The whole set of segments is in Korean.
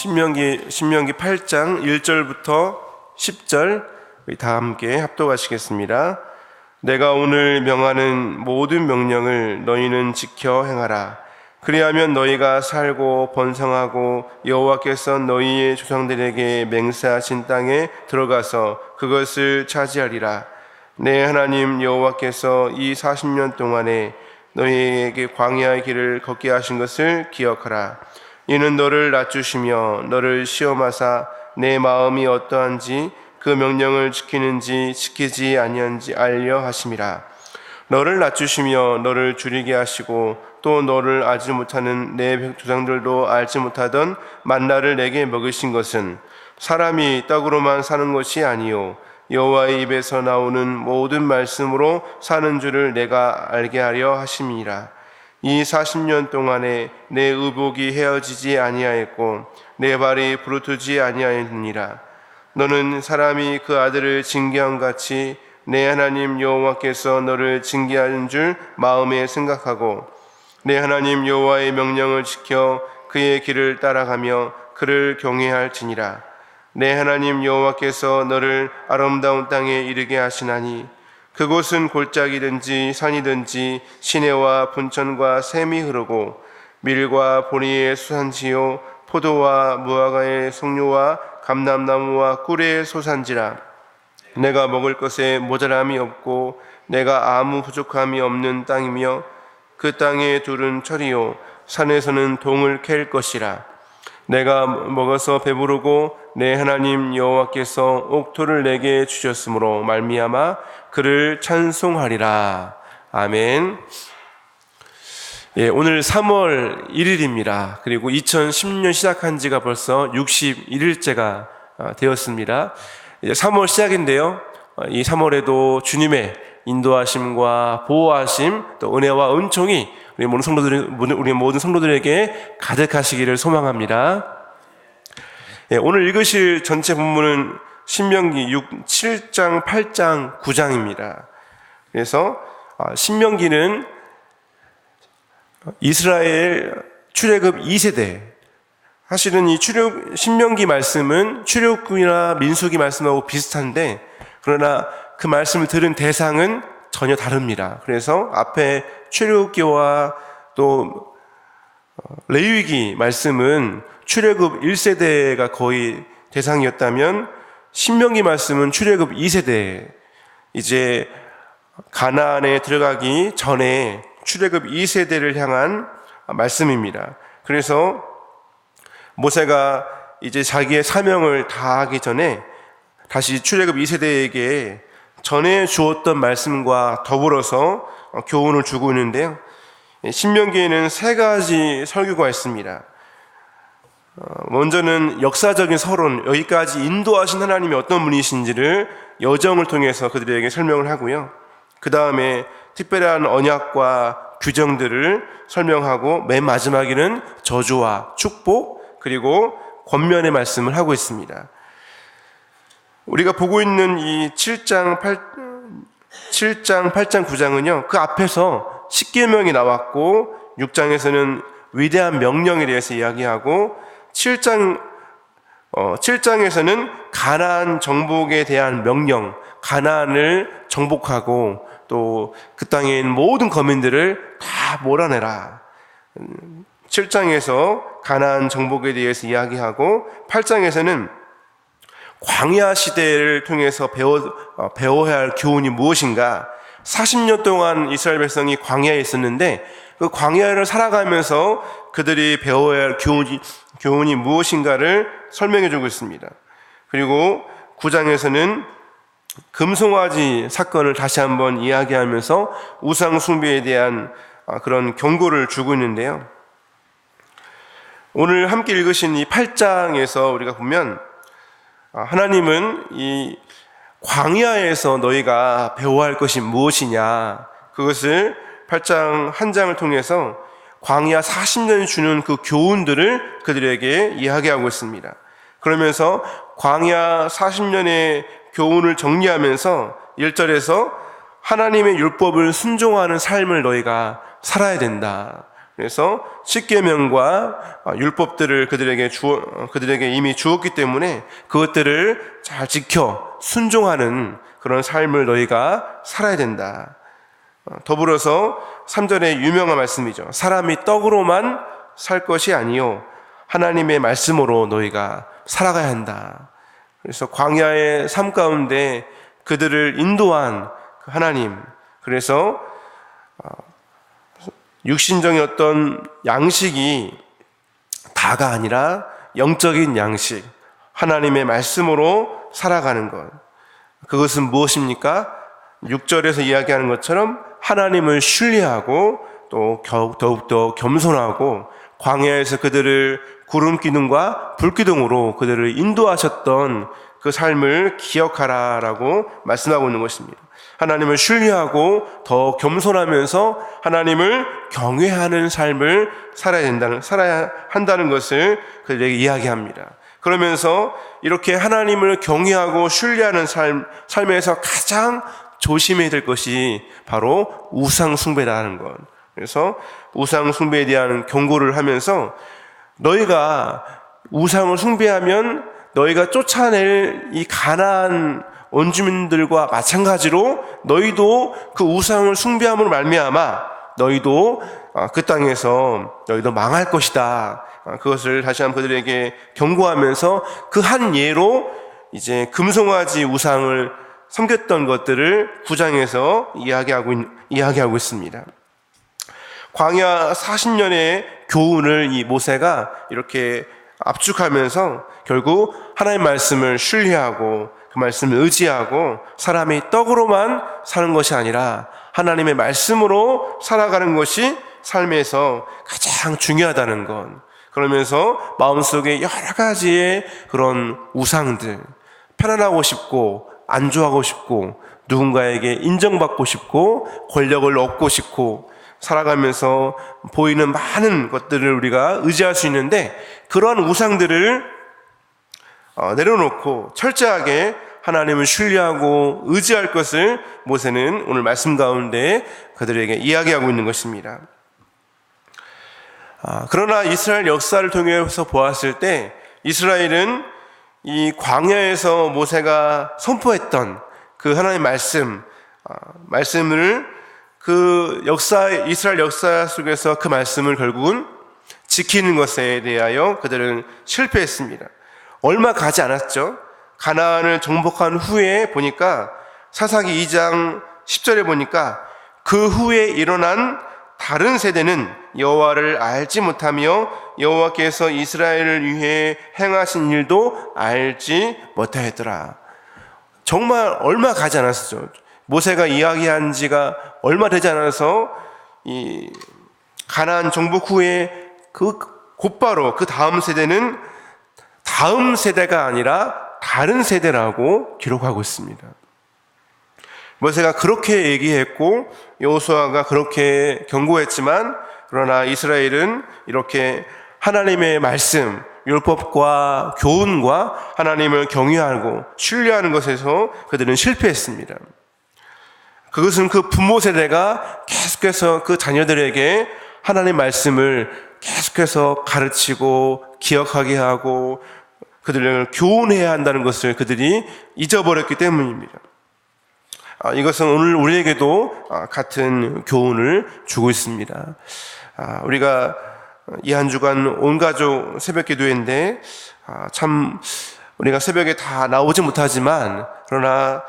신명기 8장 1절부터 10절 다 함께 합독하시겠습니다. 내가 오늘 명하는 모든 명령을 너희는 지켜 행하라. 그리하면 너희가 살고 번성하고 여호와께서 너희의 조상들에게 맹세하신 땅에 들어가서 그것을 차지하리라. 내 하나님 여호와께서 이 40년 동안에 너희에게 광야의 길을 걷게 하신 것을 기억하라. 이는 너를 낮추시며 너를 시험하사 내 마음이 어떠한지 그 명령을 지키는지 지키지 아니한지 알려 하심이라. 너를 낮추시며 너를 줄이게 하시고 또 너를 알지 못하는 내 조상들도 알지 못하던 만나를 내게 먹이신 것은 사람이 떡으로만 사는 것이 아니요 여호와의 입에서 나오는 모든 말씀으로 사는 줄을 내가 알게 하려 하심이라. 이 40년 동안에 내 의복이 헤어지지 아니하였고 내 발이 부르트지 아니하였느니라. 너는 사람이 그 아들을 징계함 같이 내 하나님 여호와께서 너를 징계하는 줄 마음에 생각하고 내 하나님 여호와의 명령을 지켜 그의 길을 따라가며 그를 경외할지니라. 내 하나님 여호와께서 너를 아름다운 땅에 이르게 하시나니 그곳은 골짜기든지 산이든지 시내와 분천과 샘이 흐르고 밀과 보리의 수산지요 포도와 무화과의 송류와 감람나무와 꿀의 소산지라. 내가 먹을 것에 모자람이 없고 내가 아무 부족함이 없는 땅이며 그 땅의 둘은 철이요 산에서는 동을 캘 것이라. 내가 먹어서 배부르고 내 하나님 여호와께서 옥토를 내게 주셨으므로 말미암아 그를 찬송하리라. 아멘. 오늘 3월 1일입니다. 그리고 2010년 시작한 지가 벌써 61일째가 되었습니다. 이제 3월 시작인데요. 이 3월에도 주님의 인도하심과 보호하심 또 은혜와 은총이 우리 모든 성도들에게 가득하시기를 소망합니다. 오늘 읽으실 전체 본문은 신명기 7장, 8장, 9장입니다. 그래서 신명기는 이스라엘 출애굽 2세대, 사실은 이 신명기 말씀은 출애굽이나 민수기 말씀하고 비슷한데 그러나 그 말씀을 들은 대상은 전혀 다릅니다. 그래서 앞에 출애굽기와 또 레위기 말씀은 출애굽 1세대가 거의 대상이었다면 신명기 말씀은 출애굽 2세대, 이제 가나안에 들어가기 전에 출애굽 2세대를 향한 말씀입니다. 그래서 모세가 이제 자기의 사명을 다하기 전에 다시 출애굽 2세대에게 전해 주었던 말씀과 더불어서 교훈을 주고 있는데요. 신명기에는 3가지 설교가 있습니다. 먼저는 역사적인 서론, 여기까지 인도하신 하나님이 어떤 분이신지를 여정을 통해서 그들에게 설명을 하고요. 그 다음에 특별한 언약과 규정들을 설명하고 맨 마지막에는 저주와 축복 그리고 권면의 말씀을 하고 있습니다. 우리가 보고 있는 이 7장, 8장, 9장은요 그 앞에서 십계명이 나왔고 6장에서는 위대한 명령에 대해서 이야기하고 7장에서는 가나안 정복에 대한 명령, 가나안을 정복하고 또 그 땅에 있는 모든 거민들을 다 몰아내라. 7장에서 가나안 정복에 대해서 이야기하고 8장에서는 광야 시대를 통해서 배워야 할 교훈이 무엇인가. 40년 동안 이스라엘 백성이 광야에 있었는데 그 광야를 살아가면서 그들이 배워야 할 교훈이 무엇인가를 설명해 주고 있습니다. 그리고 9장에서는 금송아지 사건을 다시 한번 이야기하면서 우상 숭배에 대한 그런 경고를 주고 있는데요. 오늘 함께 읽으신 이 8장에서 우리가 보면 하나님은 이 광야에서 너희가 배워야 할 것이 무엇이냐, 그것을 8장 한 장을 통해서 광야 40년이 주는 그 교훈들을 그들에게 이야기하고 있습니다. 그러면서 광야 40년의 교훈을 정리하면서 1절에서 하나님의 율법을 순종하는 삶을 너희가 살아야 된다. 그래서 십계명과 율법들을 그들에게 이미 주었기 때문에 그것들을 잘 지켜 순종하는 그런 삶을 너희가 살아야 된다. 더불어서 3절의 유명한 말씀이죠. 사람이 떡으로만 살 것이 아니요 하나님의 말씀으로 너희가 살아가야 한다. 그래서 광야의 삶 가운데 그들을 인도한 하나님, 그래서 육신적인 어떤 양식이 다가 아니라 영적인 양식, 하나님의 말씀으로 살아가는 것, 그것은 무엇입니까? 6절에서 이야기하는 것처럼 하나님을 신뢰하고 또 더욱더 겸손하고 광야에서 그들을 구름 기둥과 불 기둥으로 그들을 인도하셨던 그 삶을 기억하라라고 말씀하고 있는 것입니다. 하나님을 신뢰하고 더 겸손하면서 하나님을 경외하는 삶을 살아야 한다는 것을 그들에게 이야기합니다. 그러면서 이렇게 하나님을 경외하고 신뢰하는 삶에서 가장 조심해야 될 것이 바로 우상 숭배라는 것. 그래서 우상 숭배에 대한 경고를 하면서 너희가 우상을 숭배하면 너희가 쫓아낼 이 가나안 원주민들과 마찬가지로 너희도 그 우상을 숭배함으로 말미암아 너희도 그 땅에서 너희도 망할 것이다. 그것을 다시 한번 그들에게 경고하면서 그 한 예로 이제 금송아지 우상을 섬겼던 것들을 9장에서 이야기하고 있습니다. 광야 40년의 교훈을 이 모세가 이렇게 압축하면서 결국 하나님의 말씀을 신뢰하고 그 말씀을 의지하고 사람이 떡으로만 사는 것이 아니라 하나님의 말씀으로 살아가는 것이 삶에서 가장 중요하다는 것. 그러면서 마음속에 여러 가지의 그런 우상들, 편안하고 싶고 안주하고 싶고 누군가에게 인정받고 싶고 권력을 얻고 싶고 살아가면서 보이는 많은 것들을 우리가 의지할 수 있는데 그러한 우상들을 내려놓고 철저하게 하나님을 신뢰하고 의지할 것을 모세는 오늘 말씀 가운데 그들에게 이야기하고 있는 것입니다. 그러나 이스라엘 역사를 통해서 보았을 때 이스라엘은 이 광야에서 모세가 선포했던 그 하나님의 말씀을 그 이스라엘 역사 속에서 그 말씀을 결국은 지키는 것에 대하여 그들은 실패했습니다. 얼마 가지 않았죠. 가나안을 정복한 후에 보니까 사사기 2장 10절에 보니까 그 후에 일어난 다른 세대는 여호와를 알지 못하며 여호와께서 이스라엘을 위해 행하신 일도 알지 못하였더라. 정말 얼마 가지 않았죠. 모세가 이야기한 지가 얼마 되지 않아서 이 가나안 정복 후에 곧바로 그 다음 세대는 다음 세대가 아니라 다른 세대라고 기록하고 있습니다. 모세가 그렇게 얘기했고 여호수아가 그렇게 경고했지만 그러나 이스라엘은 이렇게 하나님의 말씀, 율법과 교훈과 하나님을 경외하고 신뢰하는 것에서 그들은 실패했습니다. 그것은 그 부모 세대가 계속해서 그 자녀들에게 하나님의 말씀을 계속해서 가르치고 기억하게 하고 그들을 교훈해야 한다는 것을 그들이 잊어버렸기 때문입니다. 이것은 오늘 우리에게도 같은 교훈을 주고 있습니다. 우리가 이 한 주간 온 가족 새벽 기도회인데 참 우리가 새벽에 다 나오지 못하지만 그러나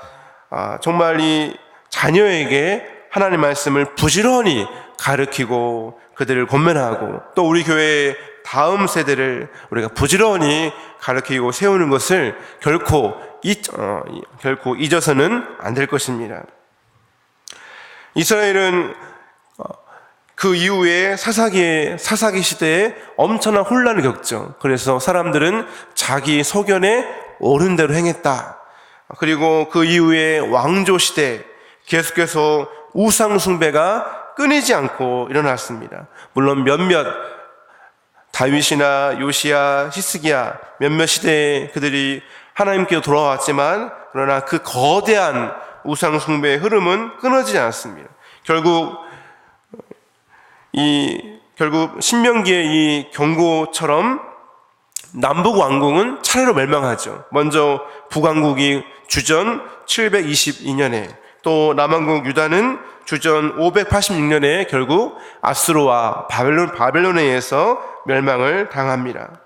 정말 이 자녀에게 하나님 말씀을 부지런히 가르치고 그들을 권면하고 또 우리 교회의 다음 세대를 우리가 부지런히 가르치고 세우는 것을 결코 잊어서는 안 될 것입니다. 이스라엘은 그 이후에 사사기 시대에 엄청난 혼란을 겪죠. 그래서 사람들은 자기 소견에 옳은 대로 행했다. 그리고 그 이후에 왕조 시대 계속해서 우상 숭배가 끊이지 않고 일어났습니다. 물론 몇몇 다윗이나 요시야, 히스기야 몇몇 시대에 그들이 하나님께로 돌아왔지만 그러나 그 거대한 우상 숭배의 흐름은 끊어지지 않았습니다. 결국 이 결국 신명기의 이 경고처럼 남북 왕국은 차례로 멸망하죠. 먼저 북왕국이 주전 722년에, 또 남왕국 유다는 주전 586년에 결국 아수르와 바벨론에 의해서 멸망을 당합니다.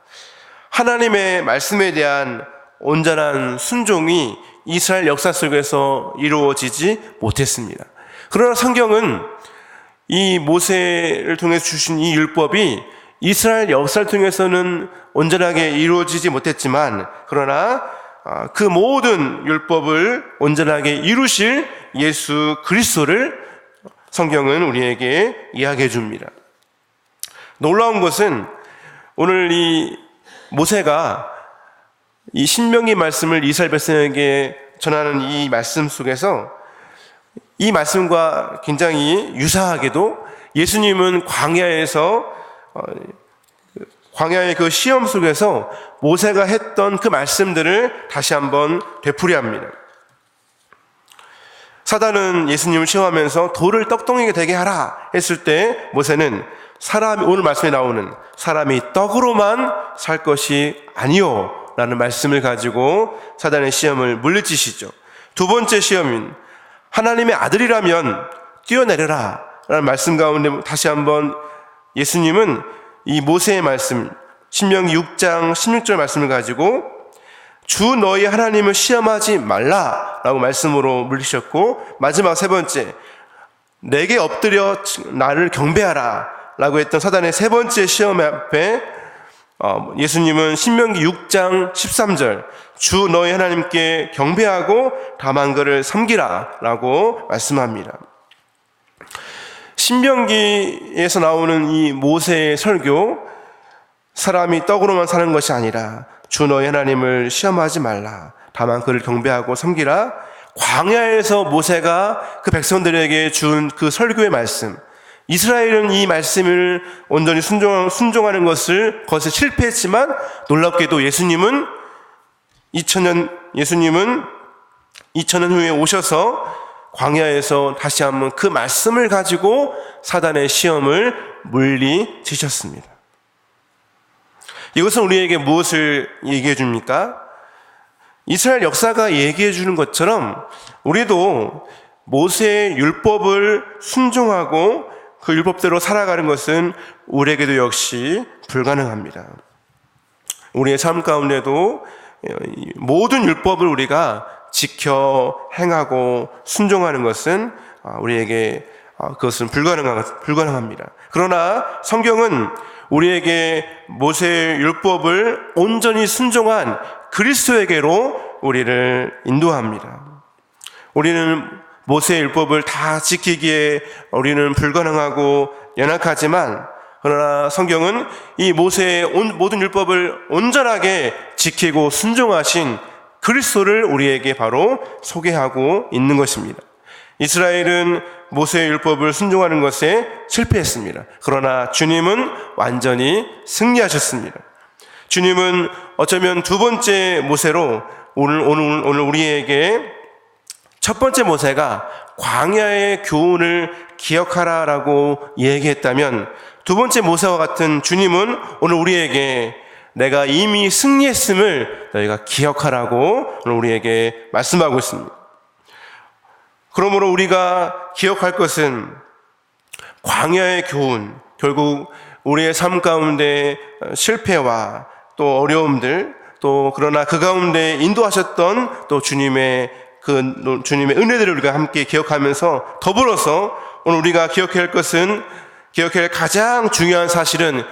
하나님의 말씀에 대한 온전한 순종이 이스라엘 역사 속에서 이루어지지 못했습니다. 그러나 성경은 이 모세를 통해서 주신 이 율법이 이스라엘 역사를 통해서는 온전하게 이루어지지 못했지만, 그러나 그 모든 율법을 온전하게 이루실 예수 그리스도를 성경은 우리에게 이야기해 줍니다. 놀라운 것은 오늘 이 모세가 이 신명기 말씀을 이스라엘 백성에게 전하는 이 말씀 속에서 이 말씀과 굉장히 유사하게도 예수님은 광야의 그 시험 속에서 모세가 했던 그 말씀들을 다시 한번 되풀이합니다. 사단은 예수님을 시험하면서 돌을 떡덩이가 되게 하라 했을 때 모세는 오늘 말씀에 나오는 사람이 떡으로만 살 것이 아니요 라는 말씀을 가지고 사단의 시험을 물리치시죠. 두 번째 시험인 하나님의 아들이라면 뛰어내려라 라는 말씀 가운데 다시 한번 예수님은 이 모세의 말씀, 신명기 6장 16절 말씀을 가지고 주 너희 하나님을 시험하지 말라라고 말씀으로 물리셨고, 마지막 세 번째, 내게 엎드려 나를 경배하라 라고 했던 사단의 세 번째 시험 앞에 예수님은 신명기 6장 13절 주 너희 하나님께 경배하고 다만 그를 섬기라 라고 말씀합니다. 신명기에서 나오는 이 모세의 설교, 사람이 떡으로만 사는 것이 아니라 주 너희 하나님을 시험하지 말라, 다만 그를 경배하고 섬기라, 광야에서 모세가 그 백성들에게 준 그 설교의 말씀, 이스라엘은 이 말씀을 온전히 순종하는 것을 실패했지만 놀랍게도 예수님은 2000년 후에 오셔서 광야에서 다시 한번 그 말씀을 가지고 사단의 시험을 물리치셨습니다. 이것은 우리에게 무엇을 얘기해 줍니까? 이스라엘 역사가 얘기해 주는 것처럼 우리도 모세의 율법을 순종하고 그 율법대로 살아가는 것은 우리에게도 역시 불가능합니다. 우리의 삶 가운데도 모든 율법을 우리가 지켜 행하고 순종하는 것은 우리에게 그것은 불가능합니다. 그러나 성경은 우리에게 모세의 율법을 온전히 순종한 그리스도에게로 우리를 인도합니다. 우리는 모세의 율법을 다 지키기에 우리는 불가능하고 연약하지만, 그러나 성경은 이 모세의 모든 율법을 온전하게 지키고 순종하신 그리스도를 우리에게 바로 소개하고 있는 것입니다. 이스라엘은 모세의 율법을 순종하는 것에 실패했습니다. 그러나 주님은 완전히 승리하셨습니다. 주님은 어쩌면 두 번째 모세로 오늘 우리에게 첫 번째 모세가 광야의 교훈을 기억하라라고 얘기했다면, 두 번째 모세와 같은 주님은 오늘 우리에게 내가 이미 승리했음을 너희가 기억하라고 오늘 우리에게 말씀하고 있습니다. 그러므로 우리가 기억할 것은 광야의 교훈, 결국 우리의 삶 가운데 실패와 또 어려움들, 또 그러나 그 가운데 인도하셨던 또 주님의 은혜들을 우리가 함께 기억하면서, 더불어서 오늘 우리가 기억해야 할 가장 중요한 사실은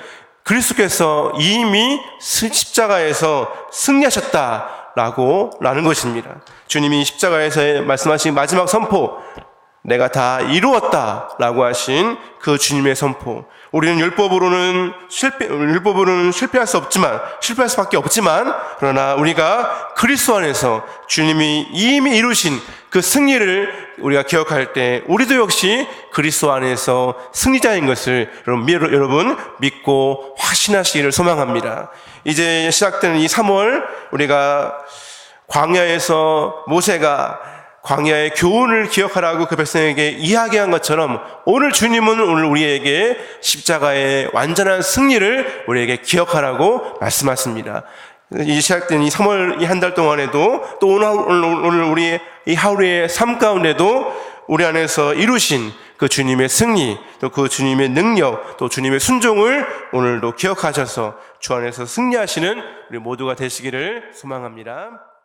그리스도께서 이미 십자가에서 승리하셨다라는 것입니다. 주님이 십자가에서 말씀하신 마지막 선포, 내가 다 이루었다라고 하신 그 주님의 선포. 우리는 율법으로는 실패할 수밖에 없지만, 그러나 우리가 그리스도 안에서 주님이 이미 이루신 그 승리를 우리가 기억할 때 우리도 역시 그리스도 안에서 승리자인 것을 여러분 믿고 확신하시기를 소망합니다. 이제 시작되는 이 3월, 우리가 광야에서 모세가 광야의 교훈을 기억하라고 그 백성에게 이야기한 것처럼 오늘 주님은 오늘 우리에게 십자가의 완전한 승리를 우리에게 기억하라고 말씀하십니다. 이 시작된 이 3월 이 한 달 동안에도 또 오늘 우리의 이 하루의 삶 가운데도 우리 안에서 이루신 그 주님의 승리, 또 그 주님의 능력, 또 주님의 순종을 오늘도 기억하셔서 주 안에서 승리하시는 우리 모두가 되시기를 소망합니다.